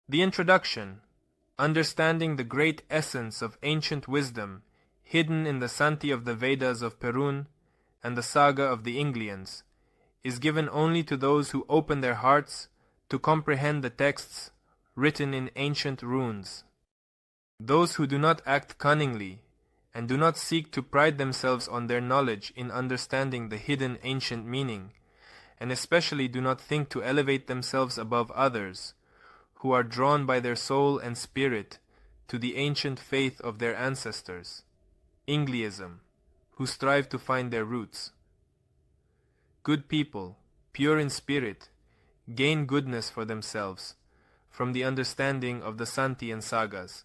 The introduction, understanding the great essence of ancient wisdom hidden in the Santia of the Vedas of Perun and the saga of the Ynglians, is given only to those who open their hearts to comprehend the texts written in ancient runes. Those who do not act cunningly and do not seek to pride themselves on their knowledge in understanding the hidden ancient meaning, and especially do not think to elevate themselves above others, who are drawn by their soul and spirit to the ancient faith of their ancestors, yngliism, who strive to find their roots. Good people, pure in spirit, gain goodness for themselves from the understanding of the Santi and sagas,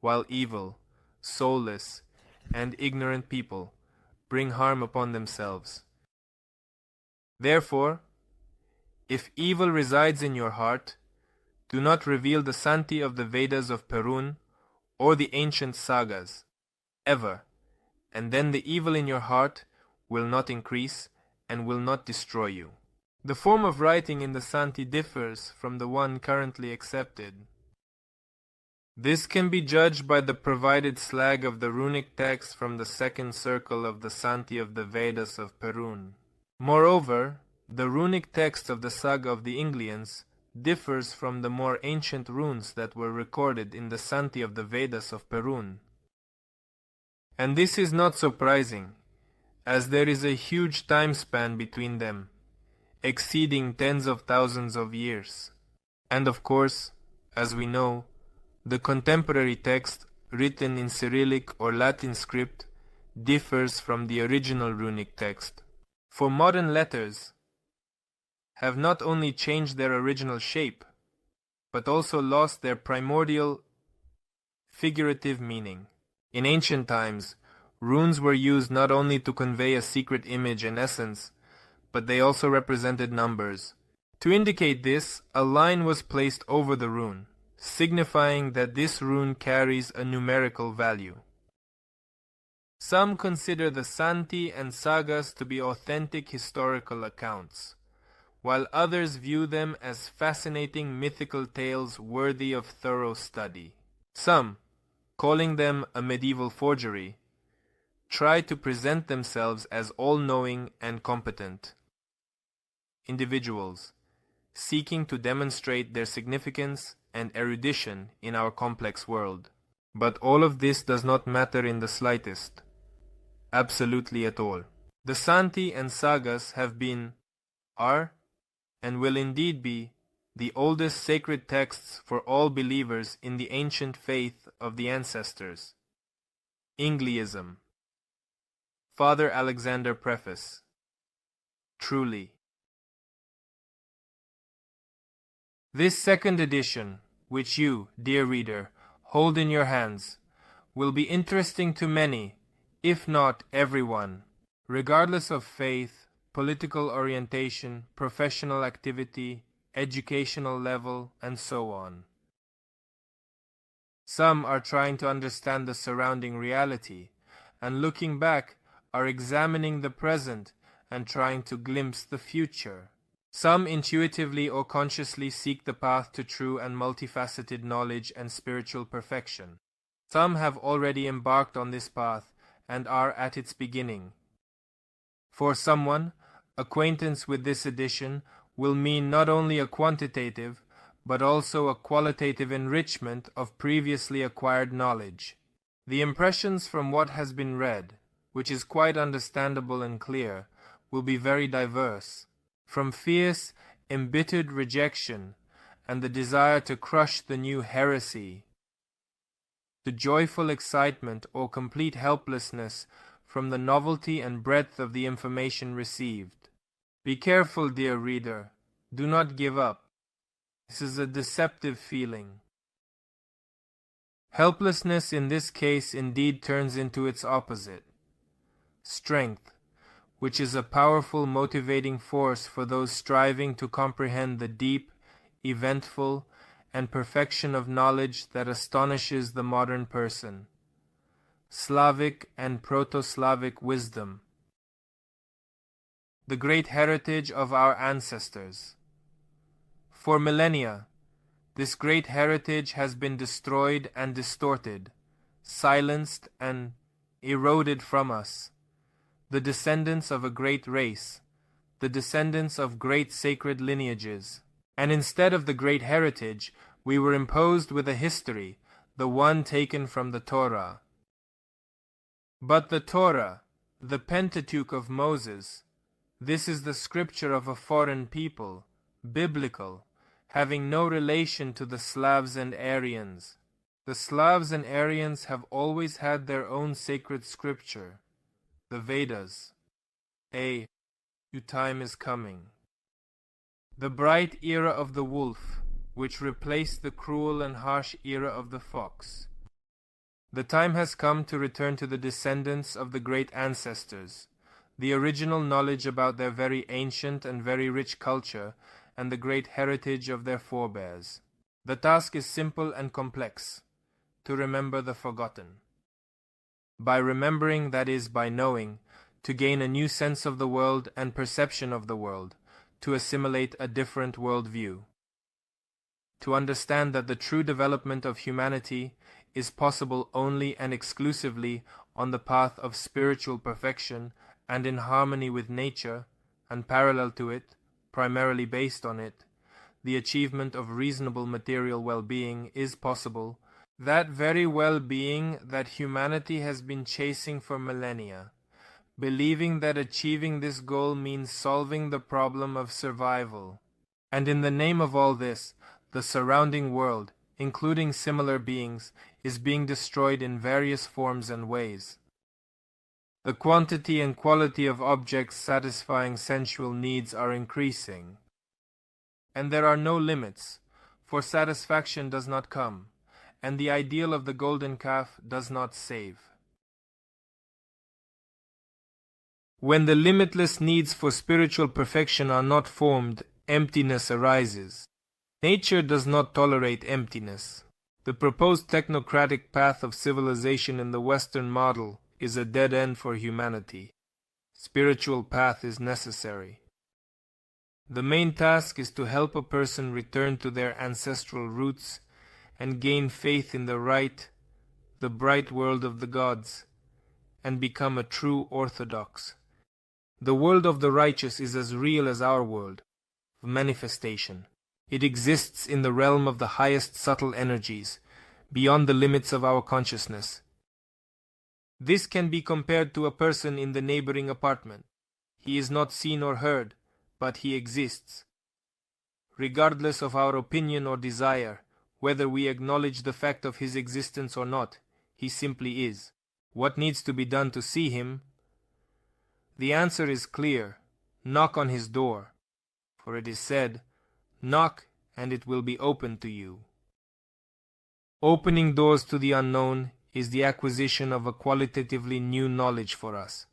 while evil, soulless, and ignorant people bring harm upon themselves. Therefore, if evil resides in your heart, do not reveal the Santi of the Vedas of Perun or the ancient sagas, ever, and then the evil in your heart will not increase and will not destroy you. The form of writing in the Santi differs from the one currently accepted. This can be judged by the provided slag of the runic text from the second circle of the Santi of the Vedas of Perun. Moreover, the runic text of the saga of the Ynglians differs from the more ancient runes that were recorded in the Santi of the Vedas of Perun. And this is not surprising, as there is a huge time span between them, exceeding tens of thousands of years. And of course, as we know, the contemporary text, written in Cyrillic or Latin script, differs from the original runic text. For modern letters have not only changed their original shape, but also lost their primordial figurative meaning. In ancient times, runes were used not only to convey a secret image and essence, but they also represented numbers. To indicate this, a line was placed over the rune, signifying that this rune carries a numerical value. Some consider the Santi and sagas to be authentic historical accounts, while others view them as fascinating mythical tales worthy of thorough study. Some, calling them a medieval forgery, try to present themselves as all-knowing and competent individuals, seeking to demonstrate their significance and erudition in our complex world. But all of this does not matter in the slightest, absolutely at all. The Santi and sagas have been, are, and will indeed be the oldest sacred texts for all believers in the ancient faith of the ancestors. yngliizm. Father Alexander Preface. Truly. This second edition, which you, dear reader, hold in your hands, will be interesting to many, if not everyone, regardless of faith, political orientation, professional activity, educational level, and so on. Some are trying to understand the surrounding reality, and looking back are examining the present and trying to glimpse the future. Some intuitively or consciously seek the path to true and multifaceted knowledge and spiritual perfection. Some have already embarked on this path and are at its beginning. For someone, acquaintance with this edition will mean not only a quantitative, but also a qualitative enrichment of previously acquired knowledge. The impressions from what has been read, which is quite understandable and clear, will be very diverse. From fierce, embittered rejection and the desire to crush the new heresy, to joyful excitement or complete helplessness from the novelty and breadth of the information received. Be careful, dear reader. Do not give up. This is a deceptive feeling. Helplessness in this case indeed turns into its opposite, strength, which is a powerful motivating force for those striving to comprehend the deep, eventful, and perfection of knowledge that astonishes the modern person. Slavic and Proto-Slavic wisdom. The great heritage of our ancestors. For millennia, This great heritage has been destroyed and distorted, silenced and eroded from us, the descendants of a great race, the descendants of great sacred lineages. And instead of the great heritage, we were imposed with a history, the one taken from the Torah. But the Torah, the Pentateuch of Moses, this is the scripture of a foreign people, biblical, having no relation to the Slavs and Aryans. The Slavs and Aryans have always had their own sacred scripture, the Vedas. Your time is coming. The bright era of the wolf, which replaced the cruel and harsh era of the fox. The time has come to return to the descendants of the great ancestors, the original knowledge about their very ancient and very rich culture, and the great heritage of their forebears. The task is simple and complex, to remember the forgotten. By remembering, that is, by knowing, to gain a new sense of the world and perception of the world, to assimilate a different worldview. To understand that the true development of humanity is possible only and exclusively on the path of spiritual perfection and in harmony with nature, and parallel to it, primarily based on it, the achievement of reasonable material well-being is possible, that very well-being that humanity has been chasing for millennia, believing that achieving this goal means solving the problem of survival. And in the name of all this, the surrounding world, including similar beings, is being destroyed in various forms and ways. The quantity and quality of objects satisfying sensual needs are increasing. And there are no limits, for satisfaction does not come, and the ideal of the golden calf does not save. When the limitless needs for spiritual perfection are not formed, emptiness arises. Nature does not tolerate emptiness. The proposed technocratic path of civilization in the Western model is a dead end for humanity. Spiritual path is necessary. The main task is to help a person return to their ancestral roots and gain faith in the bright world of the gods, and become a true orthodox. The world of the righteous is as real as our world of manifestation. It exists in the realm of the highest subtle energies, beyond the limits of our consciousness. This can be compared to a person in the neighboring apartment. He is not seen or heard, but he exists. Regardless of our opinion or desire, whether we acknowledge the fact of his existence or not, he simply is. What needs to be done to see him? The answer is clear. Knock on his door. For it is said, "Knock, and it will be opened to you." Opening doors to the unknown is the acquisition of a qualitatively new knowledge for us.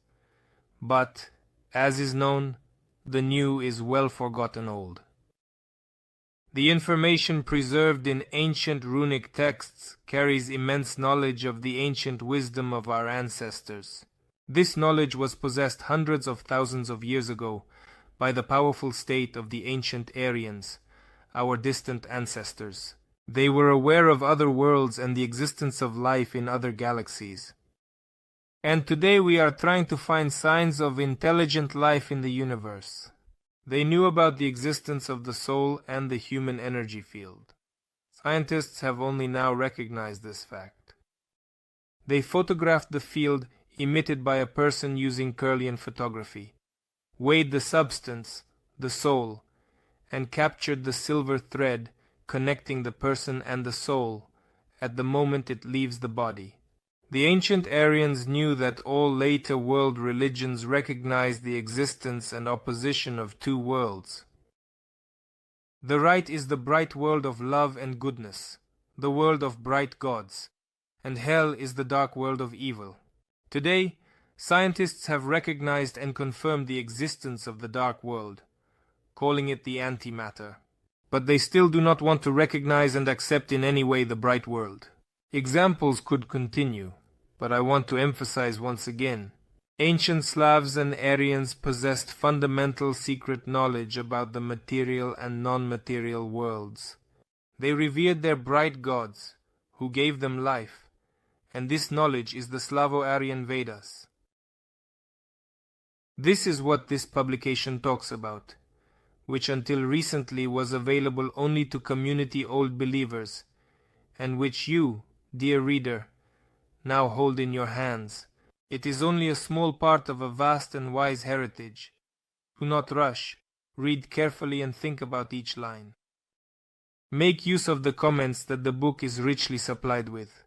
But, as is known, the new is well forgotten old. The information preserved in ancient runic texts carries immense knowledge of the ancient wisdom of our ancestors. This knowledge was possessed hundreds of thousands of years ago by the powerful state of the ancient Aryans, our distant ancestors. They were aware of other worlds and the existence of life in other galaxies. And today we are trying to find signs of intelligent life in the universe. They knew about the existence of the soul and the human energy field. Scientists have only now recognized this fact. They photographed the field emitted by a person using Kirlian photography, weighed the substance, the soul, and captured the silver thread connecting the person and the soul at the moment it leaves the body. The ancient Aryans knew that all later world religions recognized the existence and opposition of two worlds. The right is the bright world of love and goodness, the world of bright gods, and hell is the dark world of evil. Today, scientists have recognized and confirmed the existence of the dark world, calling it the antimatter. But they still do not want to recognize and accept in any way the bright world. Examples could continue, but I want to emphasize once again, ancient Slavs and Aryans possessed fundamental secret knowledge about the material and non-material worlds. They revered their bright gods, who gave them life, and this knowledge is the Slavo-Aryan Vedas. This is what this publication talks about, which until recently was available only to community old believers, and which you, dear reader, now hold in your hands. It is only a small part of a vast and wise heritage. Do not rush, read carefully and think about each line. Make use of the comments that the book is richly supplied with.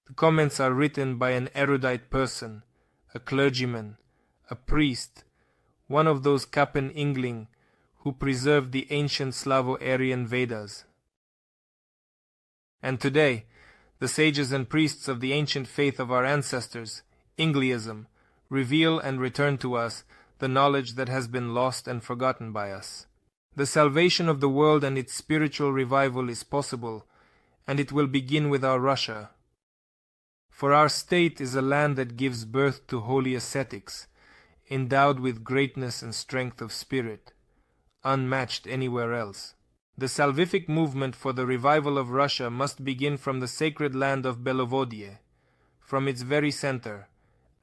The comments are written by an erudite person, a clergyman, a priest, one of those Kappen Yngling who preserved the ancient Slavo-Aryan Vedas. And today, the sages and priests of the ancient faith of our ancestors, yngliism, reveal and return to us the knowledge that has been lost and forgotten by us. The salvation of the world and its spiritual revival is possible, and it will begin with our Russia. For our state is a land that gives birth to holy ascetics, endowed with greatness and strength of spirit, unmatched anywhere else. The salvific movement for the revival of Russia must begin from the sacred land of Belovodye, from its very center,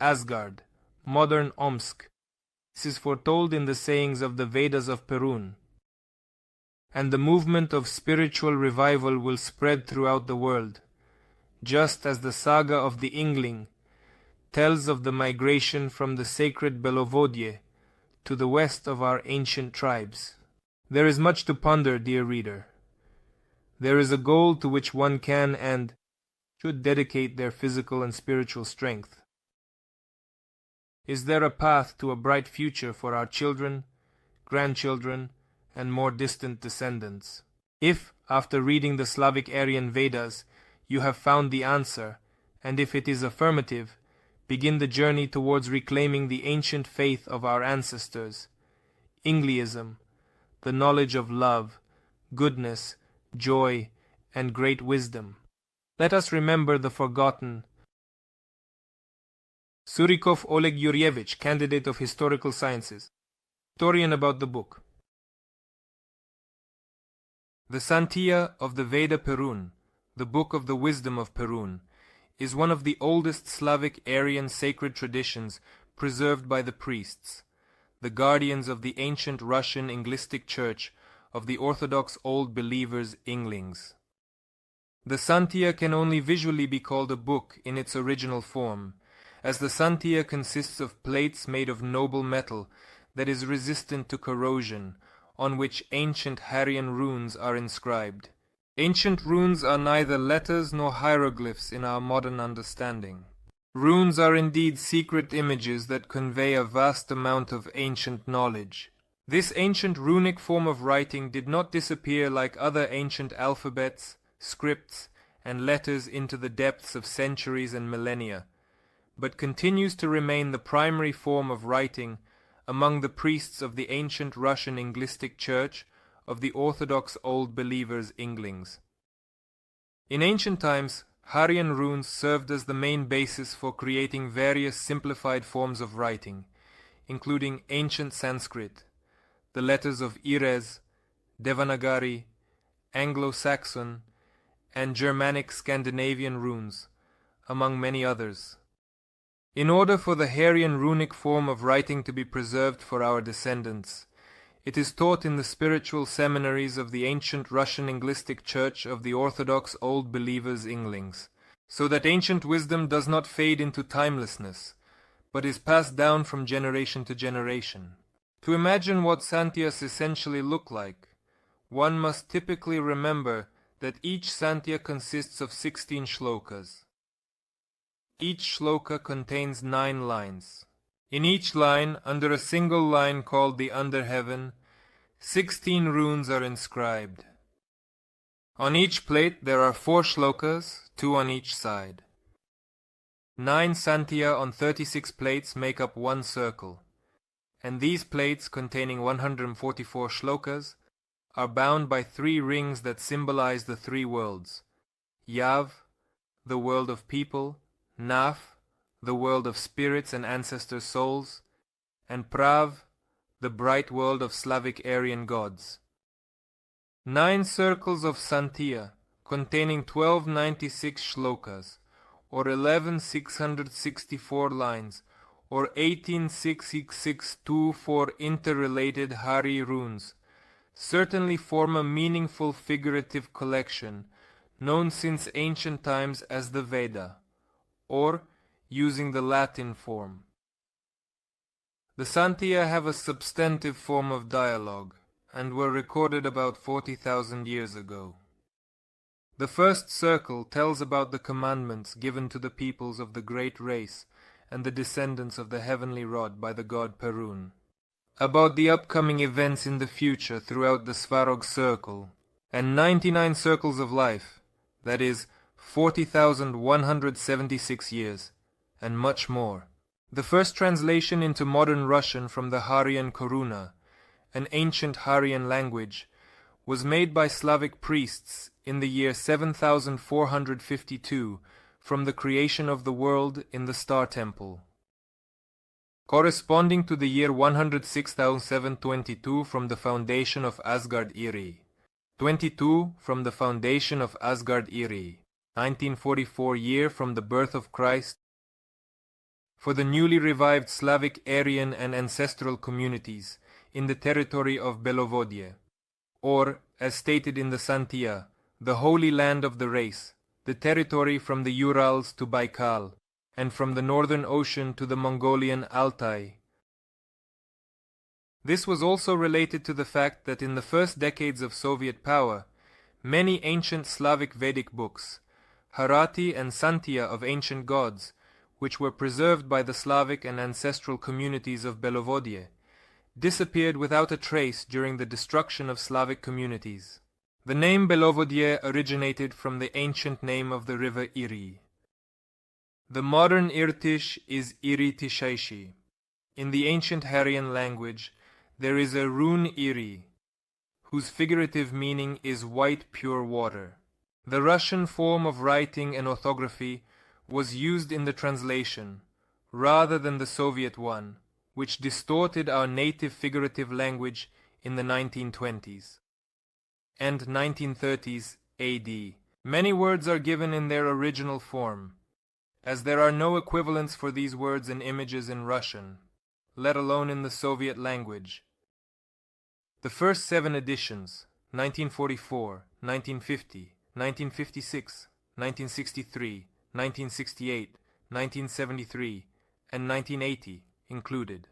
Asgard, modern Omsk. This is foretold in the sayings of the Vedas of Perun. And the movement of spiritual revival will spread throughout the world, just as the saga of the Yngling tells of the migration from the sacred Belovodye to the west of our ancient tribes. There is much to ponder, dear reader. There is a goal to which one can and should dedicate their physical and spiritual strength. Is there a path to a bright future for our children, grandchildren, and more distant descendants? If, after reading the Slavic Aryan Vedas, you have found the answer, and if it is affirmative, begin the journey towards reclaiming the ancient faith of our ancestors, yngliism, the knowledge of love, goodness, joy, and great wisdom. Let us remember the forgotten. Surikov Oleg Yuryevich, candidate of Historical Sciences, historian about the book. The Santia of the Veda Perun, the Book of the Wisdom of Perun, is one of the oldest Slavic Aryan sacred traditions preserved by the priests, the guardians of the ancient Russian Inglistic Church of the Orthodox Old Believers Ynglings. The Santia can only visually be called a book in its original form, as the Santia consists of plates made of noble metal that is resistant to corrosion, on which ancient Hurrian runes are inscribed. Ancient runes are neither letters nor hieroglyphs in our modern understanding. Runes are indeed secret images that convey a vast amount of ancient knowledge. This ancient runic form of writing did not disappear like other ancient alphabets, scripts, and letters into the depths of centuries and millennia, but continues to remain the primary form of writing among the priests of the ancient Russian Inglistic Church of the Orthodox Old Believers Ynglings. In ancient times, Hurrian runes served as the main basis for creating various simplified forms of writing, including ancient Sanskrit, the letters of Irez, Devanagari, Anglo-Saxon, and Germanic Scandinavian runes, among many others. In order for the Hurrian runic form of writing to be preserved for our descendants, it is taught in the spiritual seminaries of the ancient Russian Inglistic Church of the Orthodox Old Believers Ynglings, so that ancient wisdom does not fade into timelessness, but is passed down from generation to generation. To imagine what Santias essentially look like, one must typically remember that each Santia consists of 16 shlokas. Each shloka contains 9 lines. In each line, under a single line called the Under Heaven, 16 runes are inscribed. On each plate there are 4 shlokas, 2 on each side. 9 Santia on 36 plates make up one circle, and these plates, containing 144 shlokas, are bound by 3 rings that symbolize the 3 worlds: Yav, the world of people; Naf, the world of spirits and ancestor souls; and Prav, the bright world of Slavic Aryan gods. 9 circles of Santia, containing 1296 shlokas, or 11,664 lines, or 18,662 interrelated Hari runes, certainly form a meaningful figurative collection, known since ancient times as the Veda, or using the Latin form. The Santia have a substantive form of dialogue, and were recorded about 40,000 years ago. The first circle tells about the commandments given to the peoples of the great race and the descendants of the heavenly rod by the god Perun, about the upcoming events in the future throughout the Svarog circle, and 99 circles of life, that is, 40,176 years, and much more. The first translation into modern Russian from the Hurrian Koruna, an ancient Hurrian language, was made by Slavic priests in the year 7452 from the creation of the world in the Star Temple, corresponding to the year 106,722 from the foundation of Asgard-Iri, 22 from the foundation of Asgard-Iri, 1944 year from the birth of Christ, for the newly revived Slavic Aryan and ancestral communities in the territory of Belovodye, or, as stated in the Santia, the holy land of the race, the territory from the Urals to Baikal, and from the northern ocean to the Mongolian Altai. This was also related to the fact that in the first decades of Soviet power, many ancient Slavic Vedic books, Harati and Santia of ancient gods, which were preserved by the Slavic and ancestral communities of Belovodye, disappeared without a trace during the destruction of Slavic communities. The name Belovodye originated from the ancient name of the river Iri. The modern Irtish is Iri Tishaishi. In the ancient Hurrian language, there is a rune Iri, whose figurative meaning is white pure water. The Russian form of writing and orthography was used in the translation, rather than the Soviet one, which distorted our native figurative language in the 1920s and 1930s AD. Many words are given in their original form, as there are no equivalents for these words and images in Russian, let alone in the Soviet language. The first 7 editions, 1944, 1950, 1956, 1963, 1968, 1973, and 1980 included.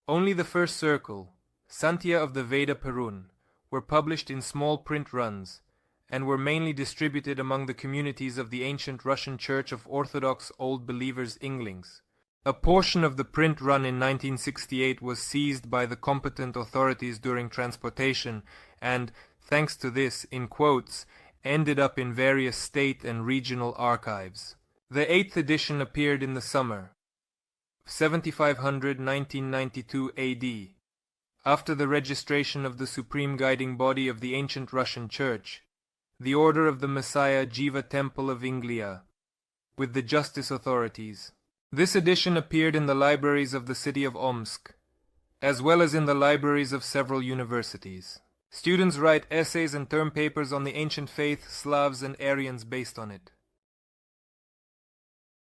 Only the first circle, Santia of the Veda Perun, were published in small print runs, and were mainly distributed among the communities of the ancient Russian Church of Orthodox Old Believers Inglings. A portion of the print run in 1968 was seized by the competent authorities during transportation and, thanks to this, in quotes, ended up in various state and regional archives. The 8th edition appeared in the summer of 7500 1992 AD, after the registration of the supreme guiding body of the ancient Russian Church, the Order of the Messiah Jiva Temple of Inglia, with the justice authorities. This edition appeared in the libraries of the city of Omsk, as well as in the libraries of several universities. Students write essays and term papers on the ancient faith, Slavs and Aryans based on it.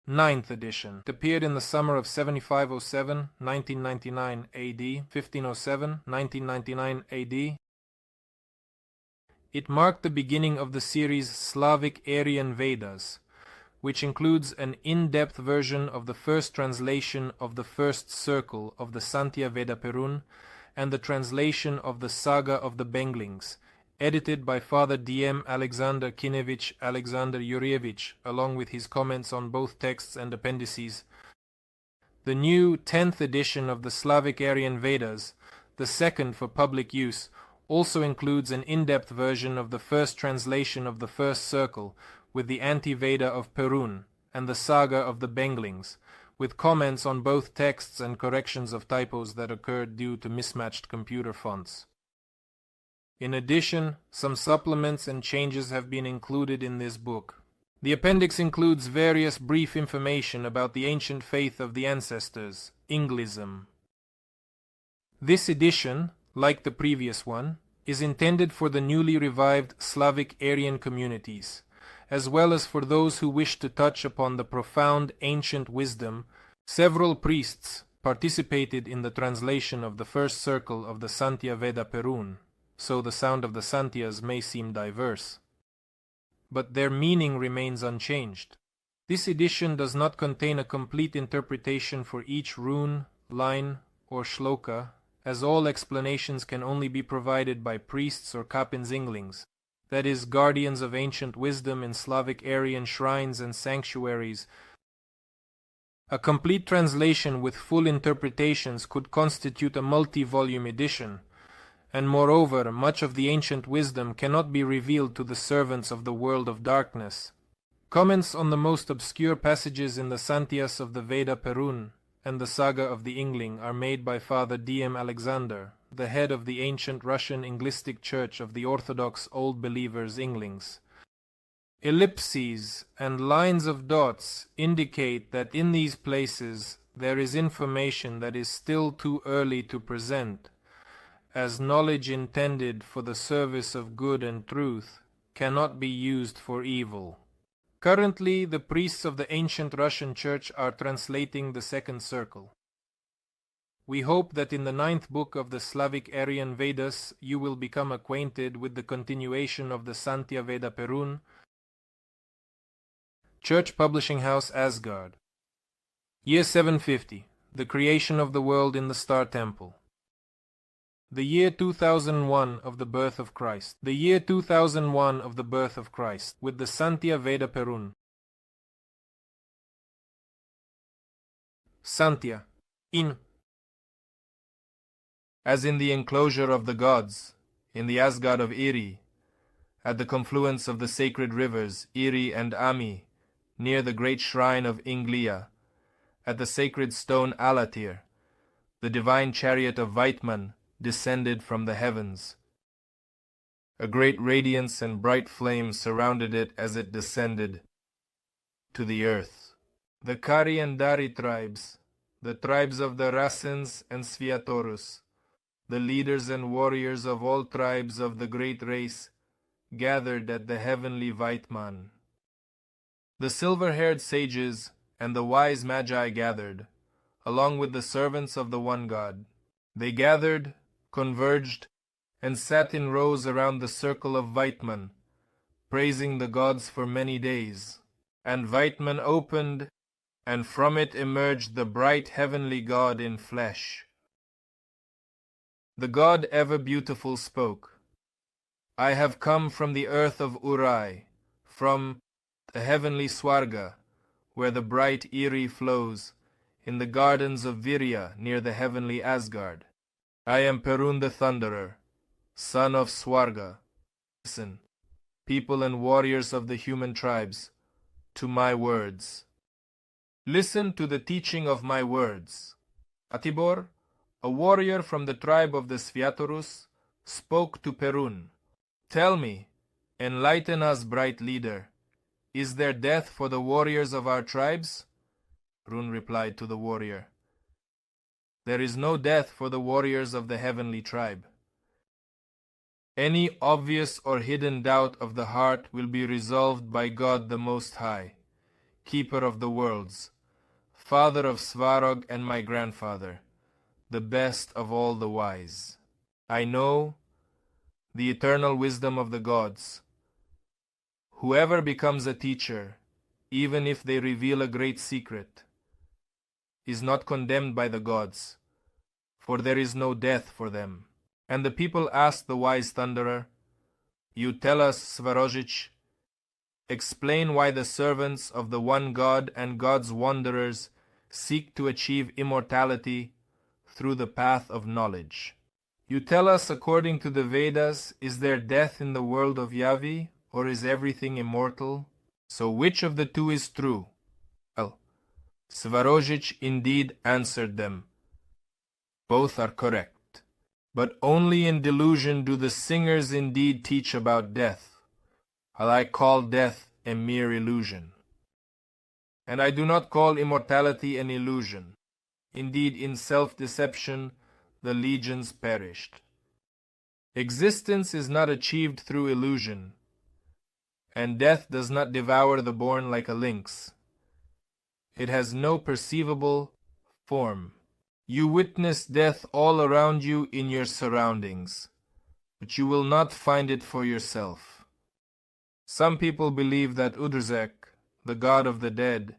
9th edition. It appeared in the summer of 7507, 1999 AD, 1507, 1999 AD. It marked the beginning of the series Slavic Aryan Vedas, which includes an in-depth version of the first translation of the first circle of the Santia Veda Perun, and the translation of the Saga of the Benglings, edited by Father D.M. Alexander Kinevich Alexander Yurievich, along with his comments on both texts and appendices. The new 10th edition of the Slavic Aryan Vedas, the second for public use, also includes an in-depth version of the first translation of the first circle, with the Anti-Veda of Perun and the Saga of the Benglings, with comments on both texts and corrections of typos that occurred due to mismatched computer fonts. In addition, some supplements and changes have been included in this book. The appendix includes various brief information about the ancient faith of the ancestors, Yngliism. This edition, like the previous one, is intended for the newly revived Slavic Aryan communities, as well as for those who wish to touch upon the profound ancient wisdom. Several priests participated in the translation of the first circle of the Santia Veda Perun, so the sound of the Santias may seem diverse, but their meaning remains unchanged. This edition does not contain a complete interpretation for each rune, line, or shloka, as all explanations can only be provided by priests or kapinzinglings, that is, guardians of ancient wisdom in Slavic Aryan shrines and sanctuaries. A complete translation with full interpretations could constitute a multi-volume edition, and moreover, much of the ancient wisdom cannot be revealed to the servants of the world of darkness. Comments on the most obscure passages in the Santias of the Veda Perun and the Saga of the Yngling are made by Father D.M. Alexander, the head of the ancient Russian Inglistic Church of the Orthodox Old Believers Ynglings. Ellipses and lines of dots indicate that in these places there is information that is still too early to present, as knowledge intended for the service of good and truth cannot be used for evil. Currently, the priests of the ancient Russian Church are translating the second circle. We hope that in the 9th book of the Slavic Aryan Vedas you will become acquainted with the continuation of the Santia Veda Perun. Church Publishing House, Asgard. Year 750. The creation of the world in the Star Temple. The year 2001 of the birth of Christ. The year 2001 of the birth of Christ, with the Santia Veda Perun. Santia. In. As in the enclosure of the gods, in the Asgard of Iri, at the confluence of the sacred rivers Iri and Ami, near the great shrine of Yngliia, at the sacred stone Alatir, the divine chariot of Vaitman descended from the heavens. A great radiance and bright flame surrounded it as it descended to the earth. The Kari and Dari tribes, the tribes of the Rasens and Sviatorus, the leaders and warriors of all tribes of the great race, gathered at the heavenly Vaitman. The silver-haired sages and the wise magi gathered, along with the servants of the one God. They gathered, converged, and sat in rows around the circle of Vaitman, praising the gods for many days. And Vaitman opened, and from it emerged the bright heavenly God in flesh. The God ever beautiful spoke, "I have come from the earth of Urai, from the heavenly Swarga, where the bright Iri flows, in the gardens of Virya near the heavenly Asgard. I am Perun the Thunderer, son of Swarga. Listen, people and warriors of the human tribes, to my words. Listen to the teaching of my words." Atibor, a warrior from the tribe of the Sviatorus, spoke to Perun. "Tell me, enlighten us, bright leader, is there death for the warriors of our tribes?" Perun replied to the warrior, "There is no death for the warriors of the heavenly tribe. Any obvious or hidden doubt of the heart will be resolved by God the Most High, Keeper of the worlds, Father of Svarog and my grandfather, the best of all the wise. I know the eternal wisdom of the gods. Whoever becomes a teacher, even if they reveal a great secret, is not condemned by the gods, for there is no death for them." And the people asked the wise thunderer, "You tell us, Svarozhich, explain why the servants of the one God and God's wanderers seek to achieve immortality through the path of knowledge. You tell us, according to the Vedas, is there death in the world of Yavi, or is everything immortal? So which of the two is true?" Well, Svarozhich indeed answered them, "Both are correct, but only in delusion do the singers indeed teach about death, while I call death a mere illusion. And I do not call immortality an illusion. Indeed, in self-deception, the legions perished. Existence is not achieved through illusion, and death does not devour the born like a lynx. It has no perceivable form. You witness death all around you in your surroundings, but you will not find it for yourself. Some people believe that Udrzek, the god of the dead,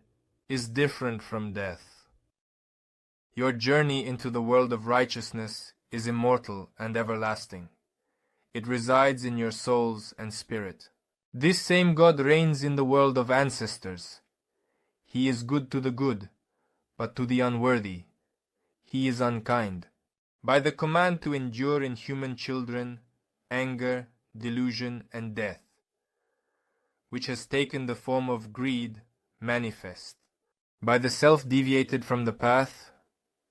is different from death. Your journey into the world of righteousness is immortal and everlasting. It resides in your souls and spirit. This same God reigns in the world of ancestors. He is good to the good, but to the unworthy he is unkind. By the command to endure in human children anger, delusion, and death, which has taken the form of greed, manifest. By the self deviated from the path,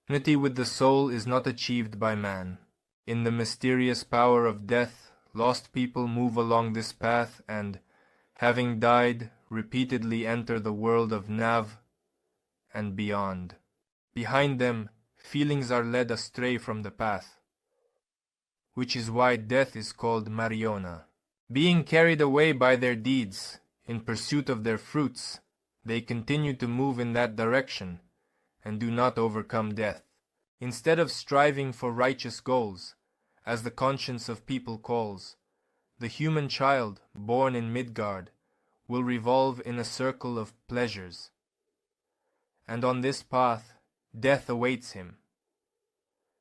unity with the soul is not achieved by man. In the mysterious power of death, lost people move along this path and, having died, repeatedly enter the world of Nav and beyond. Behind them, feelings are led astray from the path, which is why death is called Mariona. Being carried away by their deeds, in pursuit of their fruits, they continue to move in that direction and do not overcome death. Instead of striving for righteous goals, as the conscience of people calls, the human child born in Midgard will revolve in a circle of pleasures, and on this path death awaits him.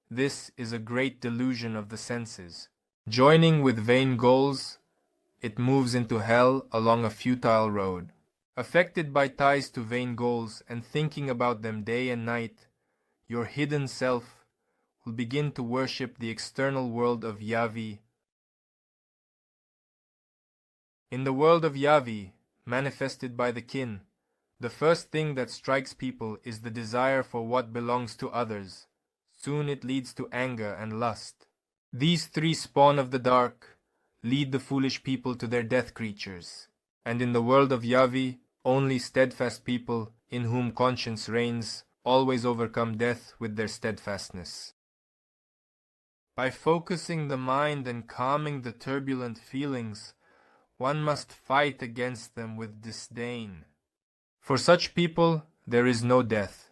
This is a great delusion of the senses. Joining with vain goals, it moves into hell along a futile road. Affected by ties to vain goals and thinking about them day and night, your hidden self will begin to worship the external world of Yavi. In the world of Yavi, manifested by the kin, the first thing that strikes people is the desire for what belongs to others. Soon it leads to anger and lust. These three spawn of the dark lead the foolish people to their death creatures. And in the world of Yavi, only steadfast people, in whom conscience reigns, always overcome death with their steadfastness. By focusing the mind and calming the turbulent feelings, one must fight against them with disdain. For such people there is no death,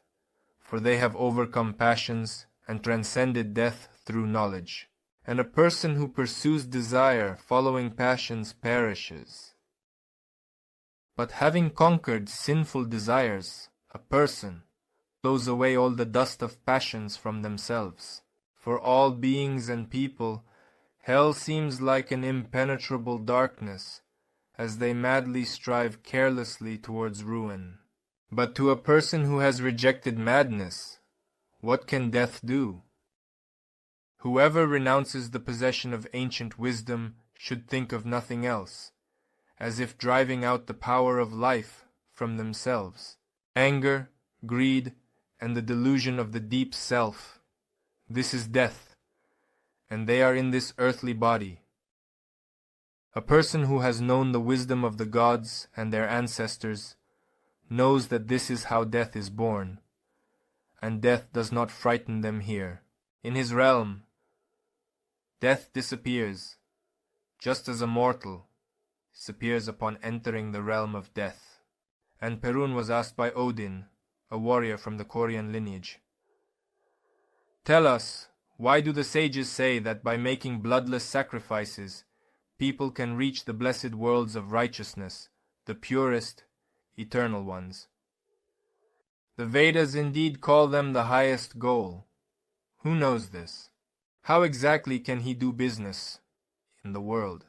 for they have overcome passions and transcended death through knowledge. And a person who pursues desire following passions perishes. But having conquered sinful desires, a person blows away all the dust of passions from themselves. For all beings and people, hell seems like an impenetrable darkness, as they madly strive carelessly towards ruin. But to a person who has rejected madness, what can death do? Whoever renounces the possession of ancient wisdom should think of nothing else, as if driving out the power of life from themselves. Anger, greed, and the delusion of the deep self. This is death, and they are in this earthly body. A person who has known the wisdom of the gods and their ancestors knows that this is how death is born, and death does not frighten them here. In his realm, death disappears, just as a mortal disappears upon entering the realm of death. And Perun was asked by Odin, a warrior from the Korean lineage, "Tell us, why do the sages say that by making bloodless sacrifices, people can reach the blessed worlds of righteousness, the purest, eternal ones? The Vedas indeed call them the highest goal. Who knows this? How exactly can he do business in the world?"